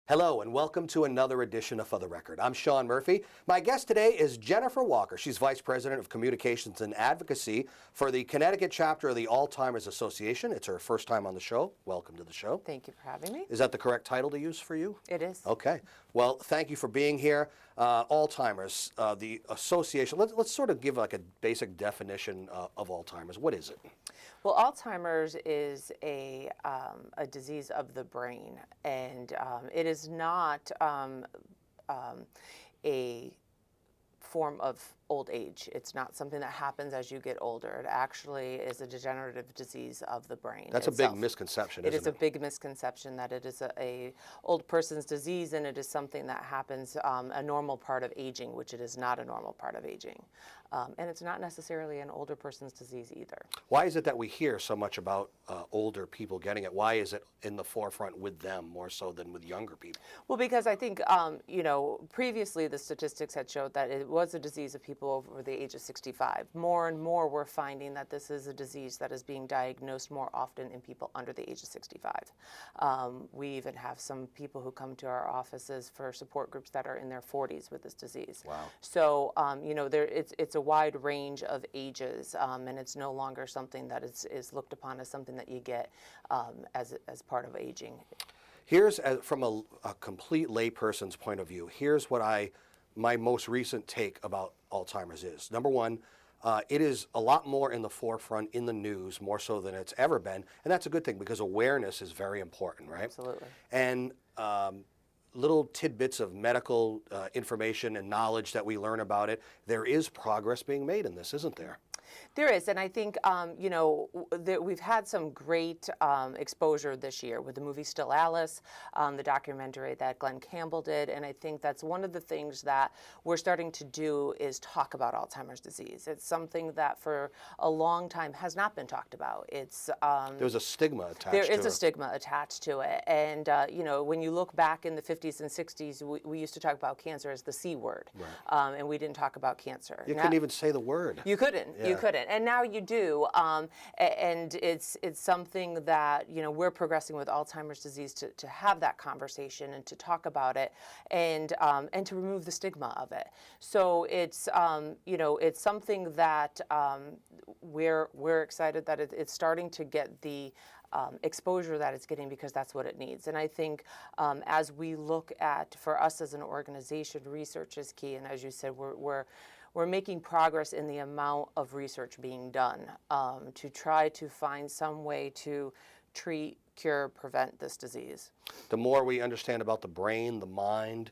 Hello and welcome to another edition of For the Record. I'm Sean Murphy. My guest today is Jennifer Walker. She's Vice President of Communications and Advocacy for the Connecticut chapter of the Alzheimer's Association. It's her first time on the show. Welcome to the show. Thank you for having me. Is that the correct title to use for you? It is. Okay. Well, thank you for being here. Alzheimer's, the association, let's sort of give like a basic definition of Alzheimer's. What is it? Well, Alzheimer's is a disease of the brain, and it is not a form of old age. It's not something that happens as you get older. It actually is a degenerative disease of the brain. That's itself. A big misconception, isn't it? It is a big misconception that it is a old person's disease, and it is something that happens a normal part of aging, which it is not a normal part of aging. And it's not necessarily an older person's disease either. Why is it that we hear so much about older people getting it? Why is it in the forefront with them more so than with younger people? Well, because I think, previously the statistics had showed that it was a disease of people over the age of 65. More and more we're finding that this is a disease that is being diagnosed more often in people under the age of 65. We even have some people who come to our offices for support groups that are in their 40s with this disease. Wow. So, it's a wide range of ages, and it's no longer something that is looked upon as something that you get as part of aging. Here's, from a complete layperson's point of view, here's what my most recent take about Alzheimer's is. Number one, it is a lot more in the forefront in the news, more so than it's ever been, and that's a good thing because awareness is very important, right? Absolutely. And little tidbits of medical information and knowledge that we learn about it, there is progress being made in this, isn't there? There is, and I think, we've had some great exposure this year with the movie Still Alice, the documentary that Glenn Campbell did, and I think that's one of the things that we're starting to do is talk about Alzheimer's disease. It's something that for a long time has not been talked about. It's there's a stigma attached to it. There is a stigma attached to it, and when you look back in the 50s and 60s, we used to talk about cancer as the C word, right. And we didn't talk about cancer. You couldn't even say the word. You couldn't. Yeah. You couldn't, and now you do, and it's something that we're progressing with Alzheimer's disease to have that conversation and to talk about it, and to remove the stigma of it. So it's it's something that we're excited that it's starting to get the exposure that it's getting because that's what it needs. And I think as we look at, for us as an organization, research is key, and as you said, we're making progress in the amount of research being done to try to find some way to treat, cure, prevent this disease. The more we understand about the brain, the mind,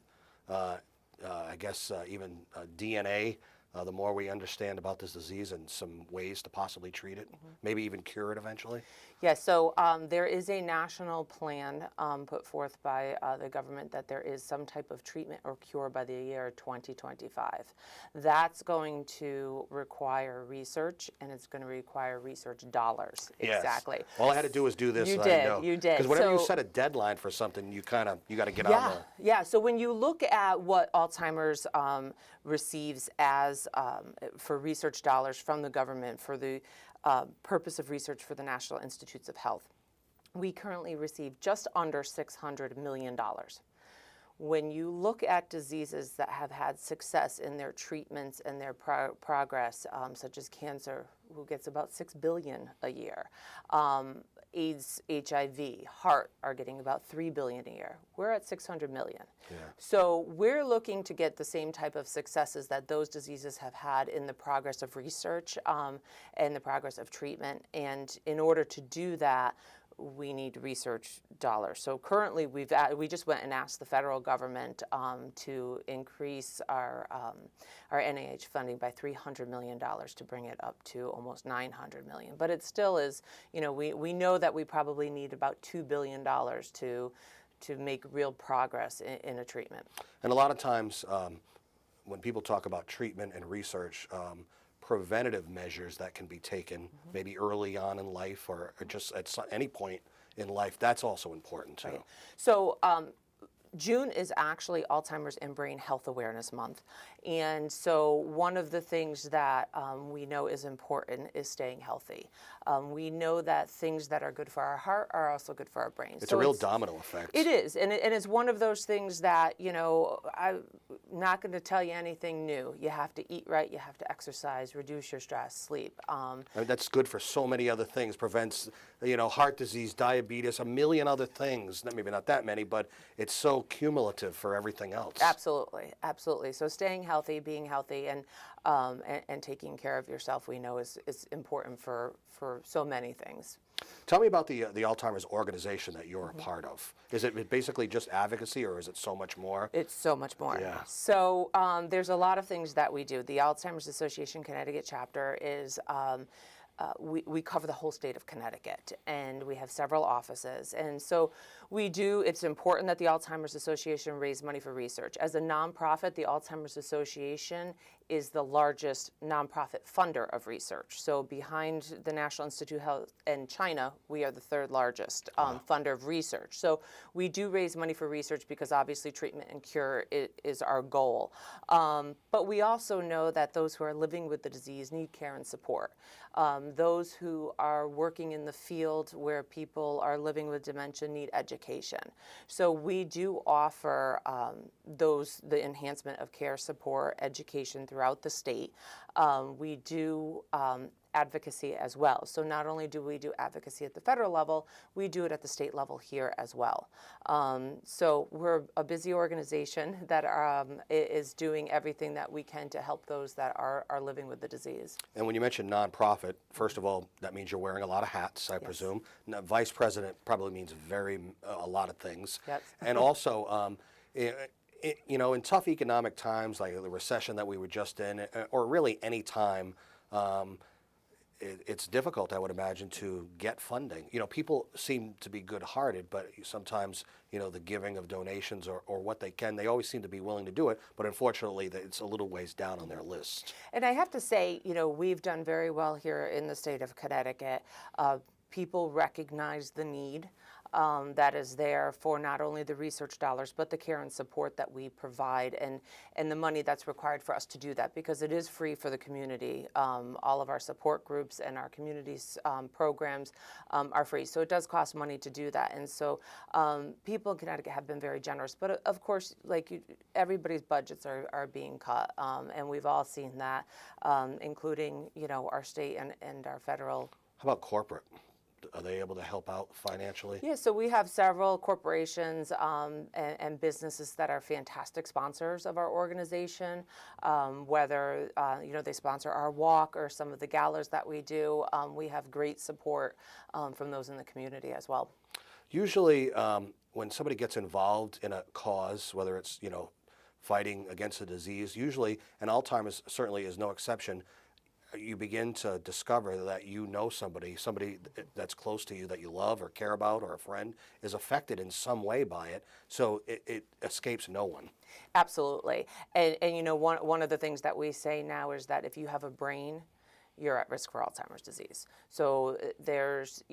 even DNA, the more we understand about this disease and some ways to possibly treat it, maybe even cure it eventually? Yes, so there is a national plan put forth by the government that there is some type of treatment or cure by the year 2025. That's going to require research, and it's going to require research dollars. Yes. Exactly. All I had to do was do this. You did. Because whenever you set a deadline for something, you got to get on the... Yeah, so when you look at what Alzheimer's receives as for research dollars from the government for the purpose of research for the National Institutes of Health, we currently receive just under $600 million. When you look at diseases that have had success in their treatments and their progress, such as cancer, who gets about $6 billion a year, AIDS, HIV, heart are getting about $3 billion a year. We're at $600 million. Yeah. So we're looking to get the same type of successes that those diseases have had in the progress of research and the progress of treatment. And in order to do that, we need research dollars. So currently, we just went and asked the federal government to increase our NIH funding by $300 million to bring it up to almost $900 million. But it still is, we know that we probably need about $2 billion to make real progress in a treatment. And a lot of times, when people talk about treatment and research, preventative measures that can be taken maybe early on in life or just at any point in life, that's also important too. Right. So June is actually Alzheimer's and Brain Health Awareness Month. And so one of the things that we know is important is staying healthy. We know that things that are good for our heart are also good for our brain. It's a real domino effect. It is, and it's one of those things that, I'm not going to tell you anything new. You have to eat right, you have to exercise, reduce your stress, sleep. I mean, that's good for so many other things. Prevents, heart disease, diabetes, a million other things. Maybe not that many, but it's so cumulative for everything else. Absolutely, absolutely. So staying healthy, being healthy, and taking care of yourself, we know is important for so many things. Tell me about the Alzheimer's organization that you're a part of. Is it basically just advocacy, or is it so much more? It's so much more. Yeah. So there's a lot of things that we do. The Alzheimer's Association Connecticut chapter is we cover the whole state of Connecticut, and we have several offices. And so it's important that the Alzheimer's Association raise money for research. As a nonprofit, the Alzheimer's Association is the largest nonprofit funder of research. So behind the National Institute of Health and China, we are the third largest funder of research. So we do raise money for research because obviously treatment and cure is our goal. But we also know that those who are living with the disease need care and support. Those who are working in the field where people are living with dementia need education. So we do offer the enhancement of care, support, education throughout the state. We do advocacy as well. So not only do we do advocacy at the federal level, we do it at the state level here as well. So we're a busy organization that is doing everything that we can to help those that are living with the disease. And when you mention nonprofit, first of all, that means you're wearing a lot of hats, I presume. Now, vice president probably means a lot of things. Yep. And also, in tough economic times like the recession that we were just in, or really any time, it's difficult, I would imagine, to get funding. People seem to be good-hearted, but sometimes, the giving of donations or what they always seem to be willing to do it, but unfortunately, it's a little ways down on their list. And I have to say, we've done very well here in the state of Connecticut. People recognize the need that is there for not only the research dollars, but the care and support that we provide and the money that's required for us to do that, because it is free for the community. All of our support groups and our community's programs are free. So it does cost money to do that. And so people in Connecticut have been very generous. But of course, everybody's budgets are being cut. And we've all seen that, including, our state and our federal. How about corporate? Are they able to help out financially? Yeah, so we have several corporations and businesses that are fantastic sponsors of our organization, whether they sponsor our walk or some of the galas that we do. We have great support from those in the community as well. Usually when somebody gets involved in a cause, whether it's fighting against a disease, usually, and Alzheimer's certainly is no exception, you begin to discover that somebody that's close to you that you love or care about, or a friend is affected in some way by it, so it escapes no one. Absolutely. And one of the things that we say now is that if you have a brain, you're at risk for Alzheimer's disease. So there's,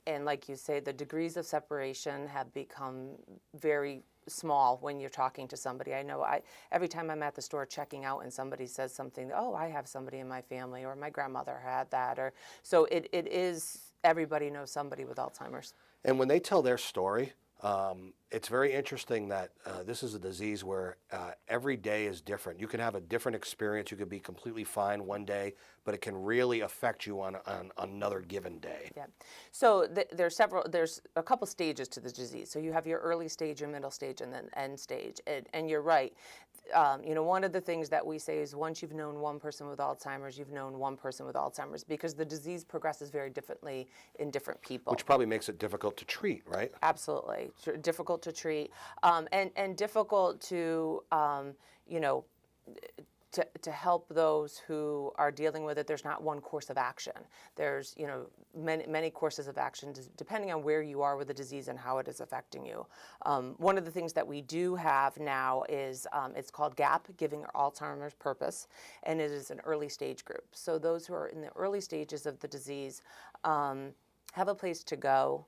and like you say, the degrees of separation have become very small when you're talking to somebody. I know every time I'm at the store checking out and somebody says something, oh, I have somebody in my family, or my grandmother had that, or so it is, everybody knows somebody with Alzheimer's. And when they tell their story, it's very interesting that this is a disease where every day is different. You can have a different experience. You could be completely fine one day, but it can really affect you on another given day. Yeah. So there's a couple stages to the disease. So you have your early stage, your middle stage, and then end stage. And you're right. One of the things that we say is once you've known one person with Alzheimer's, you've known one person with Alzheimer's, because the disease progresses very differently in different people. Which probably makes it difficult to treat, right? Absolutely. Difficult to treat, and difficult to, to help those who are dealing with it. There's not one course of action. There's, many courses of action depending on where you are with the disease and how it is affecting you. One of the things that we do have now is it's called GAP, Giving Alzheimer's Purpose, and it is an early stage group. So those who are in the early stages of the disease have a place to go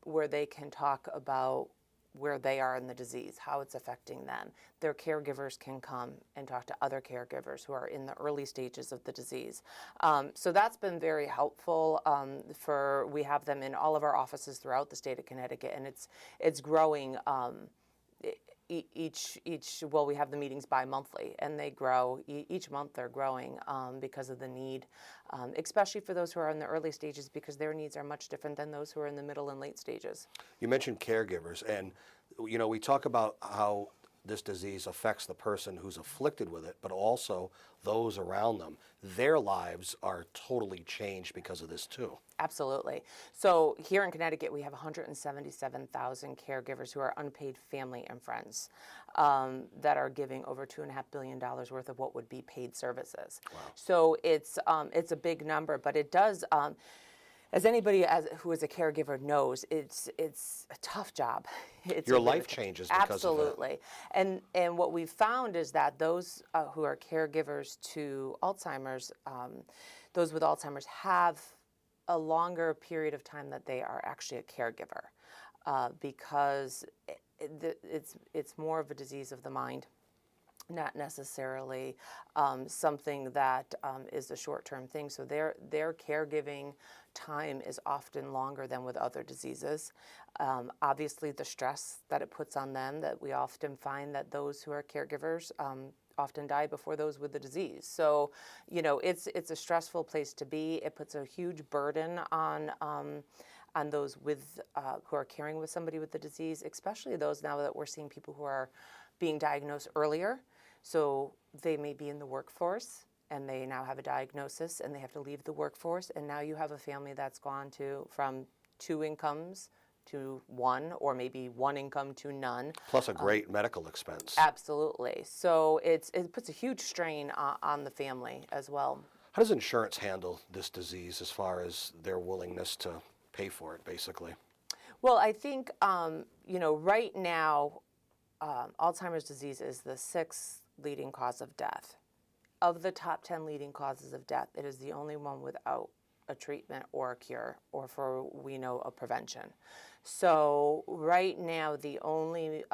where they can talk about where they are in the disease, how it's affecting them. Their caregivers can come and talk to other caregivers who are in the early stages of the disease. So that's been very helpful. We have them in all of our offices throughout the state of Connecticut, and it's growing. Well, we have the meetings bi-monthly, and they grow. Each month they're growing because of the need, especially for those who are in the early stages, because their needs are much different than those who are in the middle and late stages. You mentioned caregivers, and we talk about how this disease affects the person who's afflicted with it, but also those around them. Their lives are totally changed because of this too. Absolutely. So here in Connecticut, we have 177,000 caregivers who are unpaid family and friends that are giving over $2.5 billion worth of what would be paid services. Wow. So it's a big number, but it does. As anybody who is a caregiver knows, it's a tough job. Your life changes because of that. Absolutely. And what we've found is that those who are caregivers to Alzheimer's, those with Alzheimer's have a longer period of time that they are actually a caregiver because it's more of a disease of the mind, not necessarily something that is a short-term thing. So their caregiving time is often longer than with other diseases. Obviously, the stress that it puts on them, that we often find that those who are caregivers often die before those with the disease. So, it's a stressful place to be. It puts a huge burden on those with who are caring with somebody with the disease, especially those now that we're seeing people who are being diagnosed earlier. So they may be in the workforce and they now have a diagnosis and they have to leave the workforce, and now you have a family that's gone from 2 incomes to 1, or maybe 1 income to none. Plus a great medical expense. Absolutely. So it puts a huge strain on the family as well. How does insurance handle this disease as far as their willingness to pay for it, basically? Well, I think, right now, Alzheimer's disease is the 6th leading cause of death. Of the top 10 leading causes of death, it is the only one without a treatment or a cure, or a prevention. So right now, the only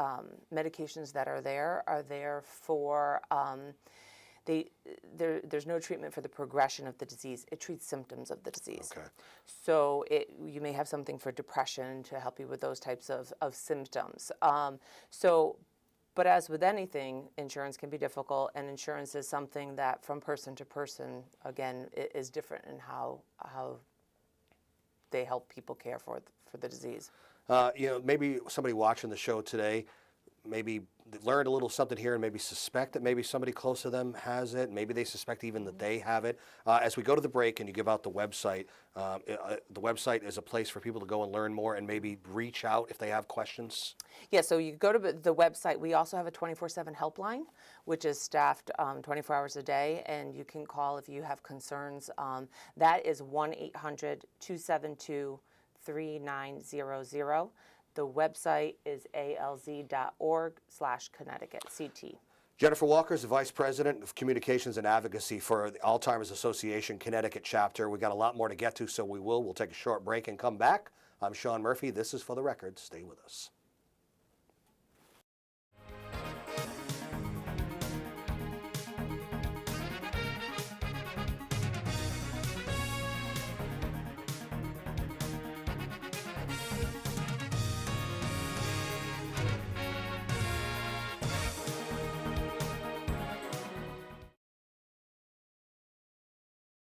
medications that are there for, there's no treatment for the progression of the disease. It treats symptoms of the disease. Okay. So you may have something for depression to help you with those types of symptoms. But as with anything, insurance can be difficult, and insurance is something that from person to person, again, is different in how they help people care for the disease. Maybe somebody watching the show today, maybe learned a little something here and maybe suspect that maybe somebody close to them has it. Maybe they suspect even that they have it. As we go to the break and you give out the website is a place for people to go and learn more and maybe reach out if they have questions. Yeah, so you go to the website. We also have a 24/7 helpline, which is staffed 24 hours a day, and you can call if you have concerns. That is 1-800-272-3900. The website is alz.org/Connecticut. Jennifer Walker is the Vice President of Communications and Advocacy for the Alzheimer's Association Connecticut chapter. We got a lot more to get to, so we'll take a short break and come back. I'm Sean Murphy. This is For the Record. Stay with us.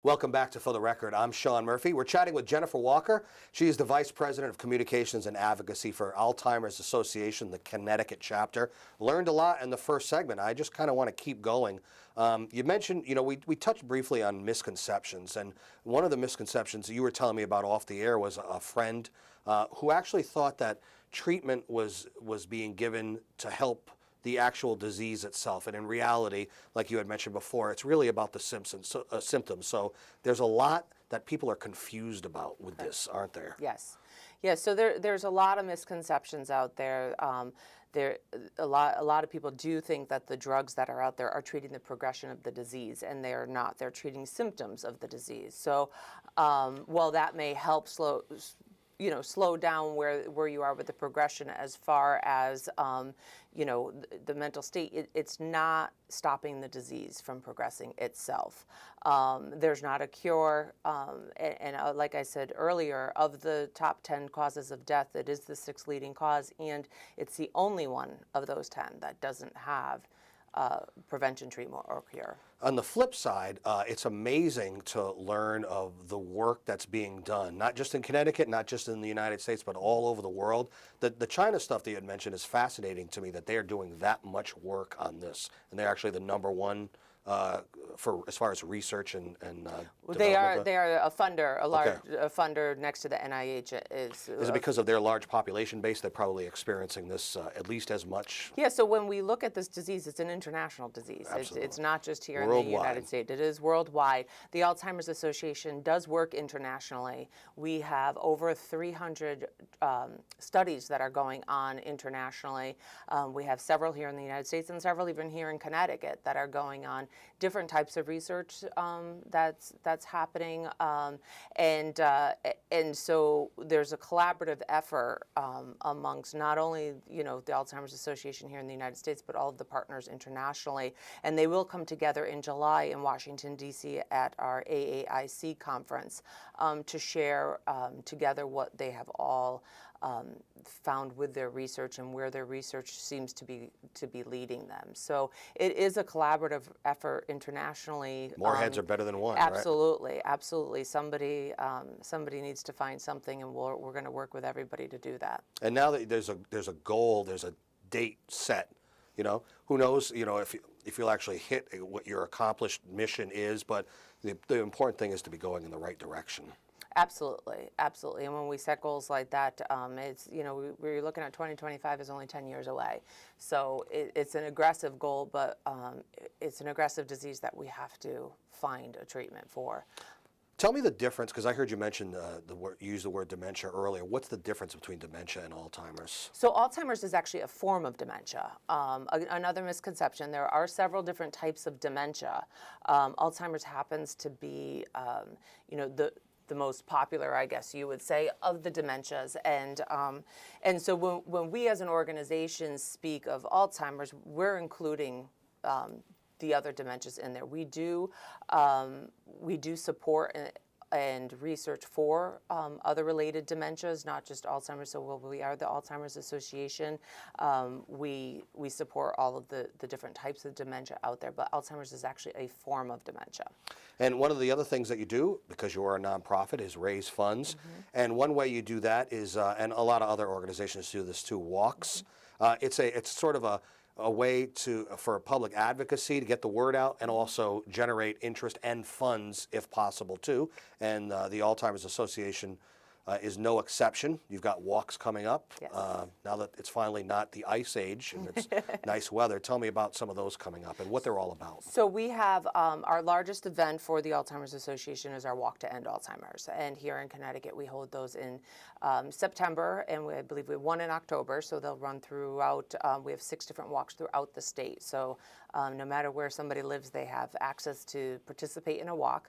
Welcome back to For the Record. I'm Sean Murphy. We're chatting with Jennifer Walker. She is the Vice President of Communications and Advocacy for Alzheimer's Association, the Connecticut chapter. Learned a lot in the first segment. I just kind of want to keep going. You mentioned, we touched briefly on misconceptions, and one of the misconceptions you were telling me about off the air was a friend who actually thought that treatment was being given to help the actual disease itself. And in reality, like you had mentioned before, it's really about the symptoms. So there's a lot that people are confused about with this, aren't there? Yes. So there's a lot of misconceptions out there. A lot of people do think that the drugs that are out there are treating the progression of the disease, and they are not. They're treating symptoms of the disease. So while that may help slow down where you are with the progression as far as the mental state. It's not stopping the disease from progressing itself. There's not a cure, and like I said earlier, of the top 10 causes of death, it is the sixth leading cause, and it's the only one of those 10 that doesn't have prevention, treatment, or cure. On the flip side, it's amazing to learn of the work that's being done, not just in Connecticut, not just in the United States, but all over the world. The China stuff that you had mentioned is fascinating to me, that they are doing that much work on this, and they're actually the number one for as far as research and They development. are a funder, a large a funder next to the NIH Is it because of their large population base they're probably experiencing this at least as much? Yeah, so when we look at this disease, it's an international disease. It's not just here in the United States. It is worldwide. The Alzheimer's Association does work internationally. We have over 300 studies that are going on internationally. We have several here in the United States and several even here in Connecticut that are going on. Different types of research that's happening, and so there's a collaborative effort amongst not only the Alzheimer's Association here in the United States, but all of the partners internationally, and they will come together in July in Washington, D.C. at our AAIC conference to share together what they have all found with their research and where their research seems to be leading them. So it is a collaborative effort internationally. More heads are better than one, absolutely, right? Absolutely. Somebody needs to find something, and we're going to work with everybody to do that. And now that there's a goal, there's a date set. Who knows? If you'll actually hit what your accomplished mission is, but the important thing is to be going in the right direction. Absolutely, absolutely. And when we set goals like that, it's we're looking at 2025 is only 10 years away. So it's an aggressive goal, but it's an aggressive disease that we have to find a treatment for. Tell me the difference, because I heard you mention use the word dementia earlier. What's the difference between dementia and Alzheimer's? So Alzheimer's is actually a form of dementia. Another misconception, there are several different types of dementia. Alzheimer's happens to be, the most popular, I guess you would say, of the dementias. And so when we as an organization speak of Alzheimer's, we're including the other dementias in there. We do support and research for other related dementias, not just Alzheimer's. So we are the Alzheimer's Association. We support all of the different types of dementia out there, but Alzheimer's is actually a form of dementia. And one of the other things that you do, because you are a nonprofit, is raise funds. Mm-hmm. And one way you do that is, and a lot of other organizations do this too, walks. Mm-hmm. It's sort of a way for public advocacy to get the word out and also generate interest and funds if possible too. And the Alzheimer's Association is no exception. You've got walks coming up. Yes. Now that it's finally not the ice age and it's nice weather, tell me about some of those coming up and what they're all about. So we have our largest event for the Alzheimer's Association is our Walk to End Alzheimer's. And here in Connecticut, we hold those in September, and I believe we have one in October. So they'll run throughout, we have 6 different walks throughout the state. So no matter where somebody lives, they have access to participate in a walk.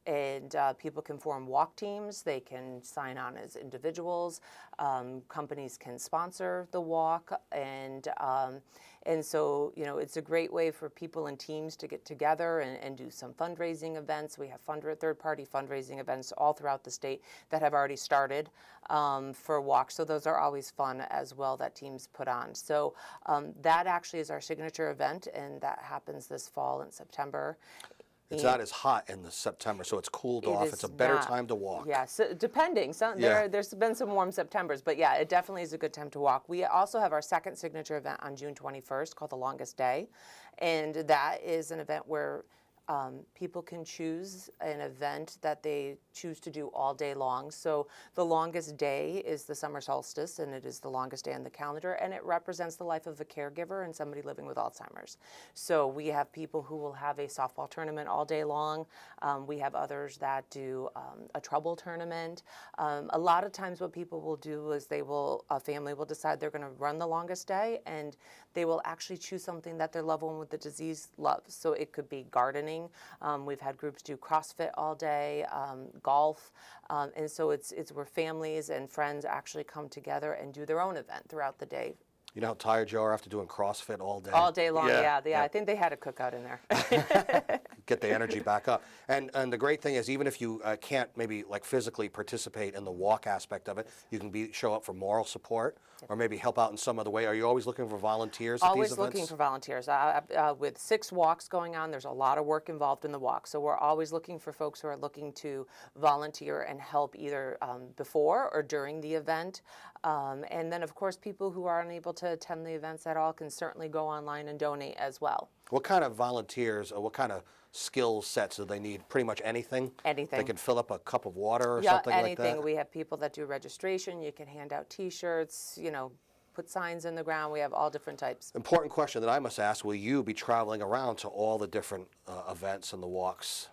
And people can form walk teams. They can sign on as individuals. Companies can sponsor the walk, and so it's a great way for people and teams to get together and do some fundraising events. We have third-party fundraising events all throughout the state that have already started for walks. So those are always fun as well that teams put on. So that actually is our signature event, and that happens this fall in September. It's not as hot in the September, so it's cooled off. It's a better time to walk. Yeah, so depending. There's been some warm Septembers, but yeah, it definitely is a good time to walk. We also have our second signature event on June 21st called The Longest Day, and that is an event where people can choose an event that they choose to do all day long. So the longest day is the summer solstice, and it is the longest day on the calendar, and it represents the life of a caregiver and somebody living with Alzheimer's. So we have people who will have a softball tournament all day long. We have others that do a trouble tournament. A lot of times what people will do is a family will decide they're going to run the longest day, and they will actually choose something that their loved one with the disease loves. So it could be gardening. morning. We've had groups do CrossFit all day, golf, and so it's where families and friends actually come together and do their own event throughout the day. You know how tired you are after doing CrossFit all day? All day long, Yeah, yeah. I think they had a cookout in there. Get the energy back up. And the great thing is, even if you can't maybe like physically participate in the walk aspect of it, you can show up for moral support or maybe help out in some other way. Are you always looking for volunteers at these Always events? looking for volunteers. With 6 walks going on, there's a lot of work involved in the walk. So we're always looking for folks who are looking to volunteer and help either before or during the event. And then, of course, people who are unable to attend the events at all can certainly go online and donate as well. What kind of volunteers or what kind of skill sets do they need? Pretty much anything? Anything. They can fill up a cup of water or Yeah, something like anything. that? We have people that do registration. You can hand out T-shirts, put signs in the ground. We have all different types. Important question that I must ask, will you be traveling around to all the different events and the walks?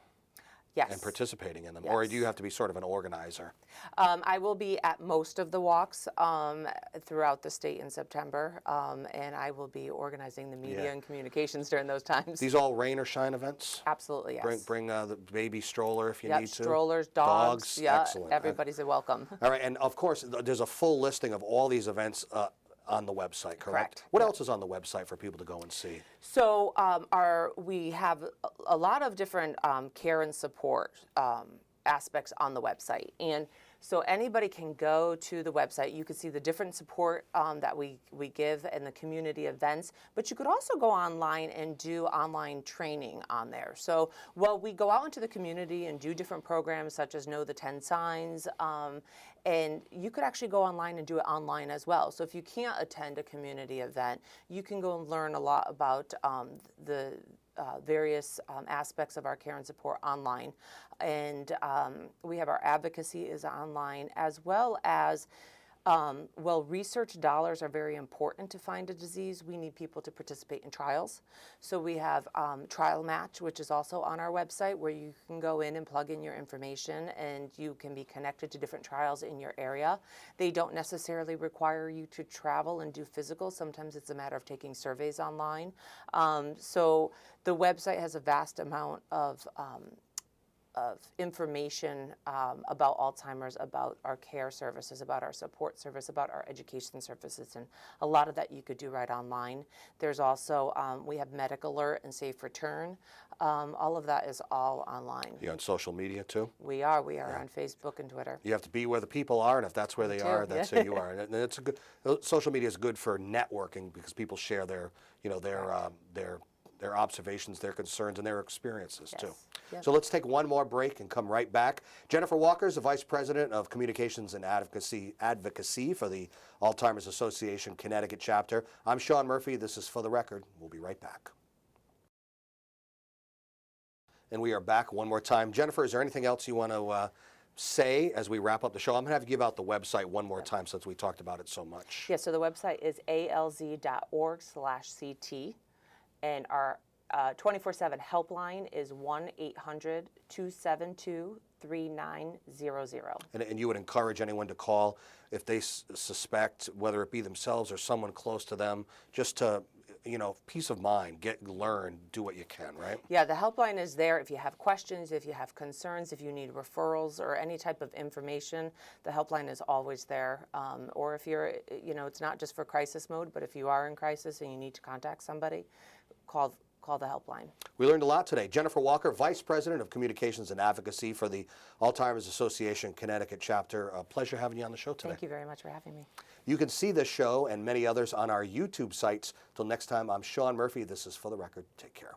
Yes. And participating in them? Or do you have to be sort of an organizer? I will be at most of the walks throughout the state in September, and I will be organizing the media and communications during those times. These all rain or shine events? Absolutely, yes. Bring the baby stroller if you Yep, need to. strollers, dogs. Yeah, Excellent. everybody's welcome. All right, and of course, there's a full listing of all these events on the website, correct? Correct. What else is on the website for people to go and see? So we have a lot of different care and support aspects on the website. And so anybody can go to the website. You can see the different support that we give and the community events, but you could also go online and do online training on there. So we go out into the community and do different programs such as Know the 10 Signs, and you could actually go online and do it online as well. So if you can't attend a community event, you can go and learn a lot about the various aspects of our care and support online. And we have our advocacy is online, as well as research dollars are very important to find a disease. We need people to participate in trials. So we have Trial Match, which is also on our website, where you can go in and plug in your information and you can be connected to different trials in your area. They don't necessarily require you to travel and do physical. Sometimes it's a matter of taking surveys online. So the website has a vast amount of information about Alzheimer's, about our care services, about our support service, about our education services, and a lot of that you could do right online. There's also, we have Medic Alert and Safe Return. All of that is all online. You on social media too? We are on Facebook and Twitter. You have to be where the people are, and if that's where they are, that's who you are. And it's social media is good for networking because people share their observations, their concerns, and their experiences too. Yep. So let's take one more break and come right back. Jennifer Walker is the Vice President of Communications and Advocacy for the Alzheimer's Association Connecticut chapter. I'm Sean Murphy. This is For the Record. We'll be right back. And we are back one more time. Jennifer, is there anything else you want to say as we wrap up the show? I'm going to have to give out the website one more time since we talked about it so much. Yeah, so the website is alz.org/CT. And our 24/7 helpline is 1-800-272-3900. And you would encourage anyone to call if they suspect, whether it be themselves or someone close to them, just to, peace of mind, learn, do what you can, right? Yeah, the helpline is there if you have questions, if you have concerns, if you need referrals or any type of information. The helpline is always there. Or if you're, it's not just for crisis mode, but if you are in crisis and you need to contact somebody, call the helpline. We learned a lot today. Jennifer Walker, Vice President of Communications and Advocacy for the Alzheimer's Association Connecticut chapter. A pleasure having you on the show today. Thank you very much for having me. You can see this show and many others on our YouTube sites. Till next time, I'm Sean Murphy. This is For the Record. Take care.